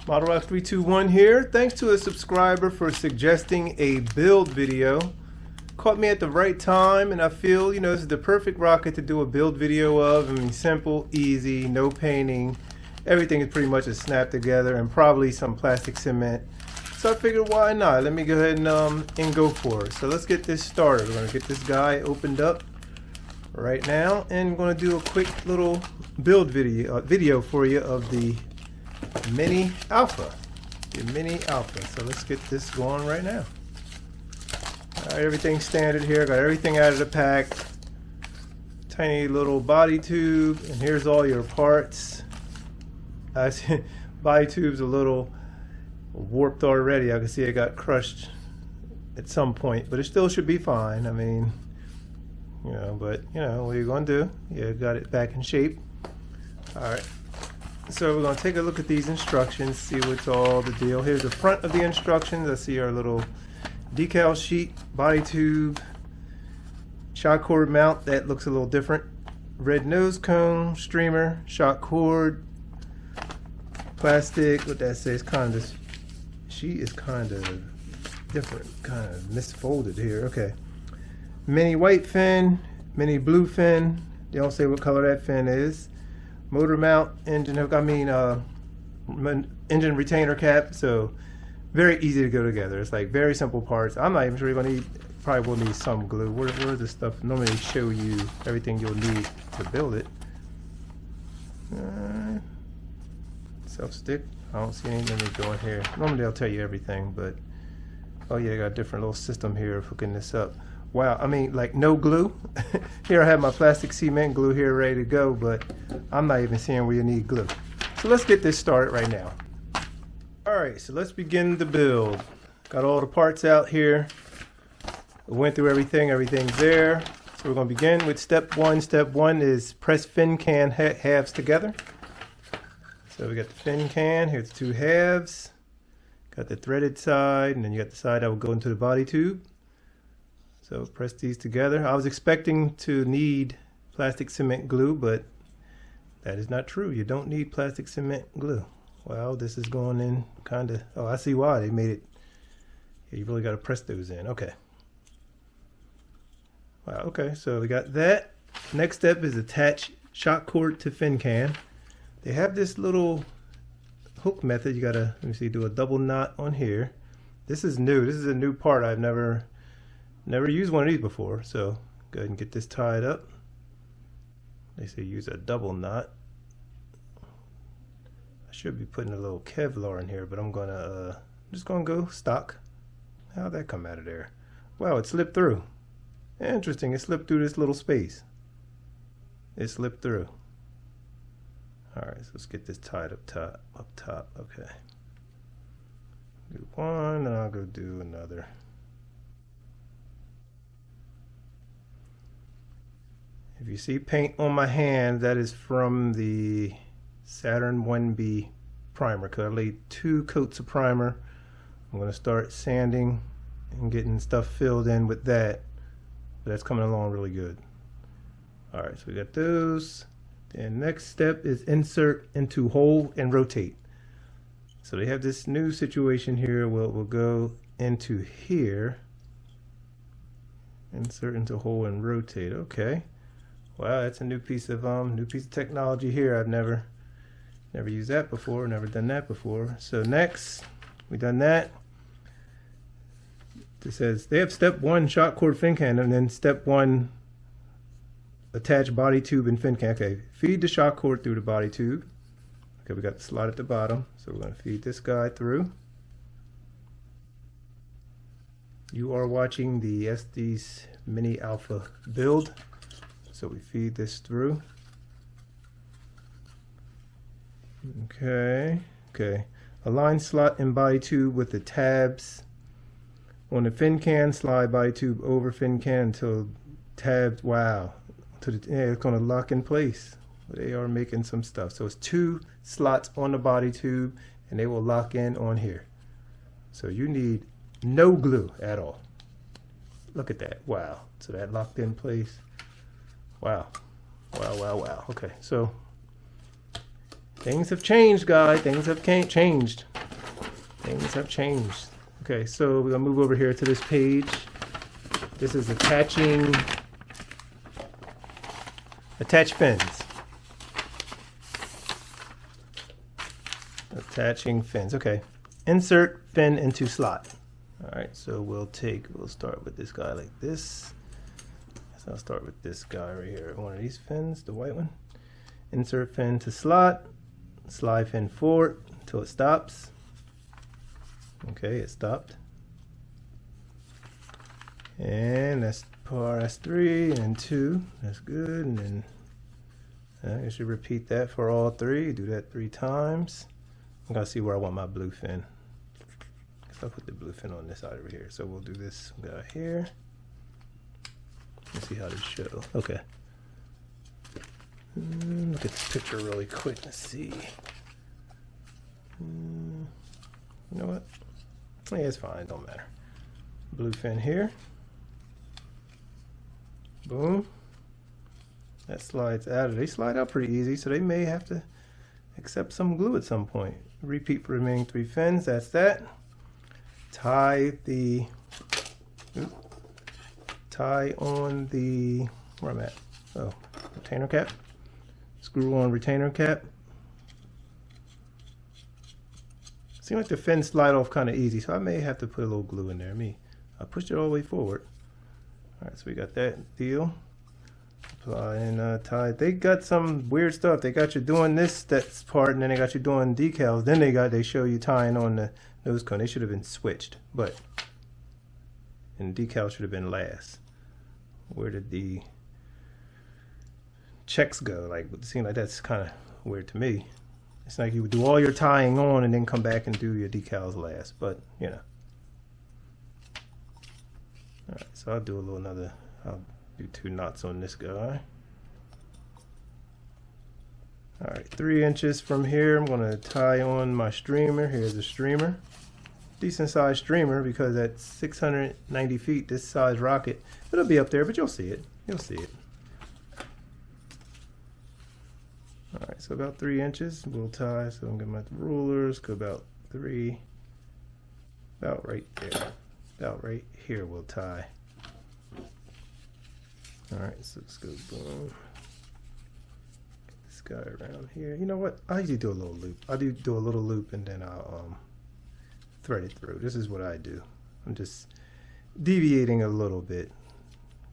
ModelRock321 here. Thanks to a subscriber for suggesting a build video. Caught me at the right time, and I feel, this is the perfect rocket to do a build video of. I mean, simple, easy, no painting. Everything is pretty much a snap together, and probably some plastic cement. So I figured, why not? Let me go ahead and go for it. So let's get this started. We're going to get this guy opened up right now, and I'm going to do a quick little build video for you of the Mini Alpha. So let's get this going right now. Alright, everything's standard here. Got everything out of the pack. Tiny little body tube, and here's all your parts. Body tube's a little warped already. I can see it got crushed at some point, but it still should be fine. I mean, what are you going to do? You got it back in shape. Alright. So we're going to take a look at these instructions, see what's all the deal. Here's the front of the instructions. I see our little decal sheet, body tube, shock cord mount. That looks a little different. Red nose cone, streamer, shock cord, plastic. What that says, kind of, sheet is kind of different, kind of misfolded here. Okay. Mini white fin, mini blue fin. They don't say what color that fin is. Motor mount, engine hook, engine retainer cap. So very easy to go together. It's like very simple parts. I'm not even sure you're gonna need, probably will need some glue. Where's the stuff? Normally they show you everything you'll need to build it. Self stick. I don't see anything to go in here. Normally they'll tell you everything, but oh yeah, they got a different little system here of hooking this up. Wow, I mean, like no glue. Here I have my plastic cement glue here ready to go, but I'm not even seeing where you need glue. So let's get this started right now. Alright, so let's begin the build. Got all the parts out here. Went through everything, everything's there. So we're going to begin with step one. Step one is press fin can halves together. So we got the fin can, here's the two halves. Got the threaded side, and then you got the side that will go into the body tube. So press these together. I was expecting to need plastic cement glue, but that is not true. You don't need plastic cement glue. Well, this is going in kind of, oh, I see why they made it. Yeah, you really got to press those in. Okay. Wow, okay, so we got that. Next step is attach shock cord to fin can. They have this little hook method. You got to, let me see, do a double knot on here. This is new. This is a new part. I've never used one of these before, so go ahead and get this tied up. They say use a double knot. I should be putting a little Kevlar in here, but I'm just gonna go stock. How'd that come out of there? Wow, it slipped through. Interesting, it slipped through this little space. It slipped through. All right, so let's get this tied up top. Okay. Do one, and I'll go do another. If you see paint on my hand, that is from the Saturn 1B primer. Cause I laid 2 coats of primer. I'm going to start sanding and getting stuff filled in with that. But that's coming along really good. Alright, so we got those. Then next step is insert into hole and rotate. So they have this new situation here. We'll go into here. Insert into hole and rotate. Okay. Wow, that's a new piece of technology here. I've never used that before, never done that before. So next, we done that. It says they have step 1 shock cord fin can, and then step 1 attach body tube and fin can. Okay, feed the shock cord through the body tube. Okay, we got the slot at the bottom, so we're going to feed this guy through. You are watching the Estes Mini Alpha build. So we feed this through. Okay. Align slot and body tube with the tabs on the fin can. Slide body tube over fin can until tabs. Wow. It's going to lock in place. They are making some stuff. So it's 2 slots on the body tube, and they will lock in on here. So you need no glue at all. Look at that. Wow. So that locked in place. Wow. Okay, so things have changed, guys. Things have changed. Things have changed. Okay, so we're gonna move over here to this page. This is attaching attach fins. Attaching fins. Okay. Insert fin into slot. All right, so we'll start with this guy like this. So I'll start with this guy right here. One of these fins, the white one. Insert fin to slot. Slide fin forward until it stops. Okay, it stopped. And that's par, that's 3 and 2. That's good. And then you should repeat that for all 3. Do that 3 times. I gotta see where I want my blue fin. I'll put the blue fin on this side over here. So we'll do this guy here. Let's see how this shows. Okay. Look at this picture really quick. Let's see. You know what? Yeah, it's fine. Don't matter. Blue fin here. Boom. That slides out. They slide out pretty easy, so they may have to accept some glue at some point. Repeat for the remaining 3 fins. That's that. Tie on the, where I'm at, oh, retainer cap. Screw on retainer cap. Seems like the fins slide off kind of easy, so I may have to put a little glue in there. I pushed it all the way forward. All right, so we got that deal. Apply and tie. They got some weird stuff. They got you doing this that's part, and then they got you doing decals. Then they show you tying on the nose cone. They should have been switched, but and decal should have been last. Where did the checks go? Like, it seems like that's kind of weird to me. It's like you would do all your tying on and then come back and do your decals last, but you know. All right, so I'll do I'll do 2 knots on this guy. All right, 3 inches from here, I'm gonna tie on my streamer. Here's the streamer. Decent sized streamer, because at 690 feet, this size rocket, it'll be up there, but you'll see it. You'll see it. All right, so about 3 inches we'll tie. So I'm gonna get my rulers, go about 3, about right there, about right here we'll tie. All right, so let's go boom. Get this guy around here. You know what? I usually do a little loop. I do a little loop and then I'll thread it through. This is what I do. I'm just deviating a little bit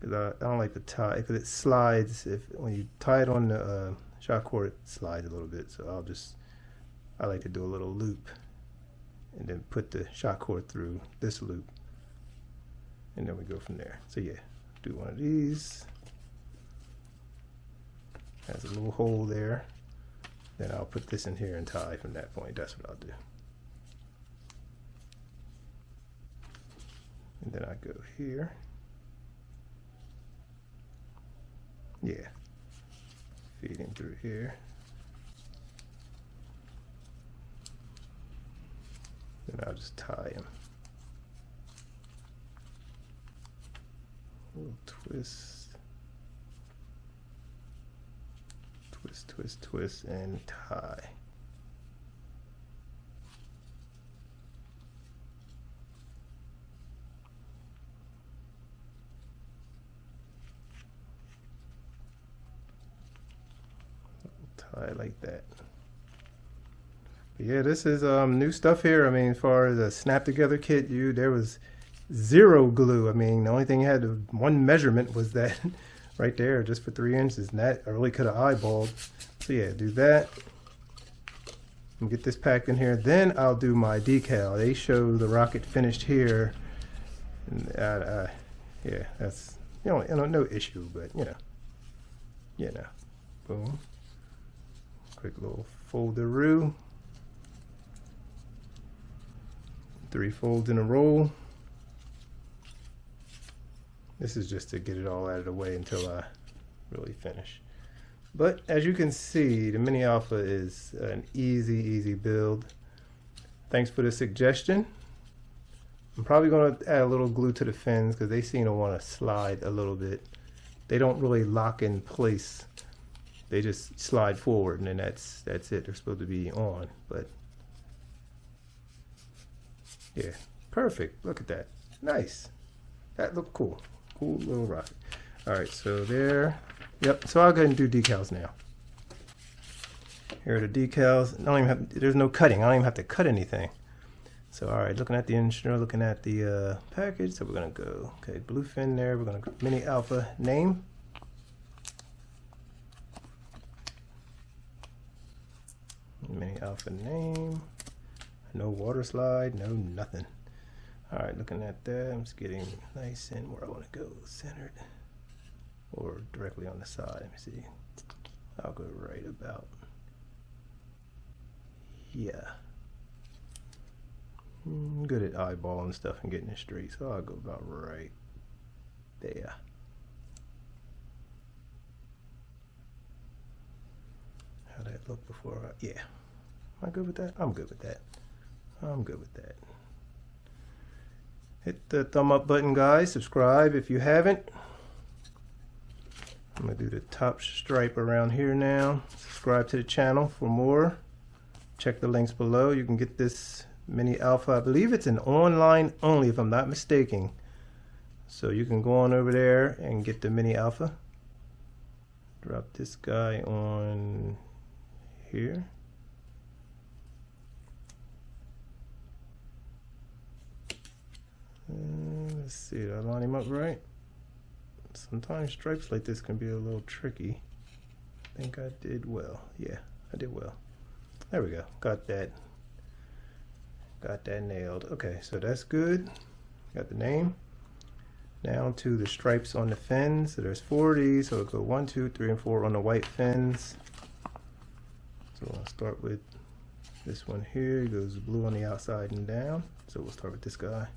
because I don't like to tie, because it slides. When you tie it on the shot cord, it slides a little bit. So I like to do a little loop and then put the shot cord through this loop, and then we go from there. So yeah, do one of these. Has a little hole there. Then I'll put this in here and tie from that point. That's what I'll do. And then I go here. Yeah. Feeding through here. Then I'll just tie him. A little twist. Twist, twist, twist, and tie. Tie like that. But yeah, this is new stuff here. I mean, as far as a snap together kit, there was 0 glue. I mean, the only thing you had one measurement was that right there, just for 3 inches, and that I really could have eyeballed. So yeah, do that. And get this packed in here. Then I'll do my decal. They show the rocket finished here. And, yeah, that's no issue, but boom. Quick little folderoo. 3 folds in a roll. This is just to get it all out of the way until I really finish. But as you can see, the Mini Alpha is an easy build. Thanks for the suggestion. I'm probably going to add a little glue to the fins because they seem to want to slide a little bit. They don't really lock in place. They just slide forward, and then that's it. They're supposed to be on, but Yeah, perfect. Look at that. Nice. That looked cool. Cool little rocket. All right, so there. Yep, so I'll go ahead and do decals now. Here are the decals. I don't even have, there's no cutting. I don't even have to cut anything. So, all right, looking at the instrument, looking at the package. So we're going to go, okay, bluefin there. We're going to go mini alpha name. Mini alpha name. No water slide, no nothing. All right, looking at that, I'm just getting nice and where I want to go, centered or directly on the side. Let me see. I'll go right about. Yeah. I'm good at eyeballing stuff and getting it straight, so I'll go about right there. How'd that look before? Yeah. Am I good with that? I'm good with that. I'm good with that. Hit the thumb up button, guys. Subscribe if you haven't. I'm going to do the top stripe around here now. Subscribe to the channel for more. Check the links below. You can get this mini alpha. I believe it's an online only, if I'm not mistaken. So you can go on over there and get the mini alpha. Drop this guy on here. Let's see, did I line him up right? Sometimes stripes like this can be a little tricky. I think I did well. Yeah, I did well. There we go. Got that nailed. Okay, so that's good. Got the name. Down to the stripes on the fins. So there's 4 of these. So it'll go 1, 2, 3, and 4 on the white fins. So I'll start with this one here. It goes blue on the outside and down. So we'll start with this guy.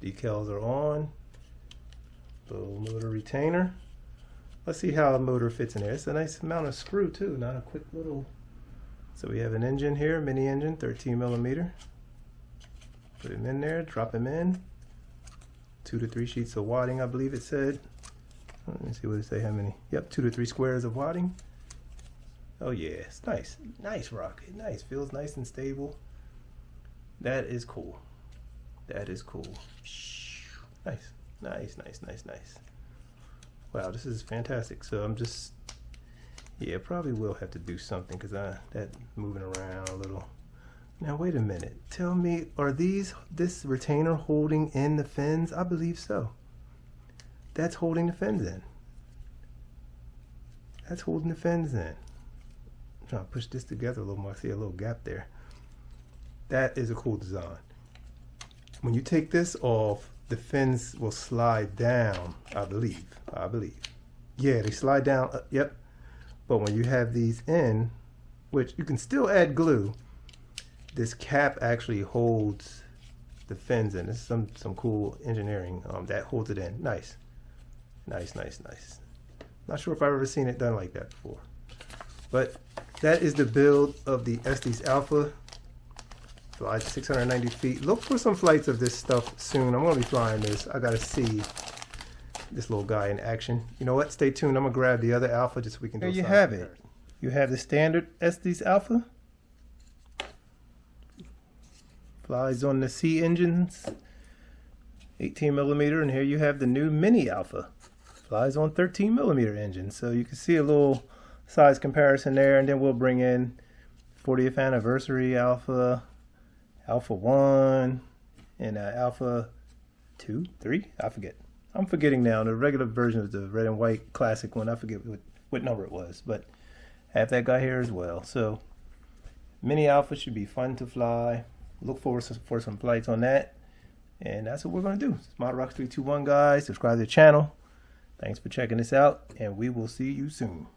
Decals are on. Little motor retainer. Let's see how a motor fits in there. It's a nice amount of screw too, not a quick little. So we have an engine here, mini engine, 13 millimeter. Put him in there, drop him in. 2 to 3 sheets of wadding, I believe it said. Let me see what it say, how many. Yep, 2 to 3 squares of wadding. Oh yeah, it's nice. Nice rocket, nice, feels nice and stable. That is cool. That is cool. Nice, nice, nice, nice, nice. Wow, this is fantastic. So I'm just, yeah, probably will have to do something because that moving around a little. Now wait a minute. Tell me, are this retainer holding in the fins? I believe so. That's holding the fins in. That's holding the fins in. I'm trying to push this together a little more. I see a little gap there. That is a cool design. When you take this off, the fins will slide down, I believe. Yeah, they slide down, yep. But when you have these in, which you can still add glue, this cap actually holds the fins in. This is some cool engineering that holds it in. Nice. Nice, nice, nice. Not sure if I've ever seen it done like that before. But that is the build of the Estes Alpha. Flies 690 feet. Look for some flights of this stuff soon. I'm going to be flying this. I got to see this little guy in action. You know what? Stay tuned. I'm going to grab the other Alpha just so we can do a side comparison. There you have it. You have the standard Estes Alpha. Flies on the C engines. 18 millimeter. And here you have the new Mini Alpha. Flies on 13 millimeter engines. So you can see a little size comparison there. And then we'll bring in 40th anniversary Alpha. Alpha 1 and Alpha 2, 3, I forget. I'm forgetting now. The regular version of the red and white classic one, I forget what number it was, but I have that guy here as well. So Mini Alpha should be fun to fly. Look forward for some flights on that. And that's what we're going to do. It's modelrockets 321, guys. Subscribe to the channel. Thanks for checking this out, and we will see you soon.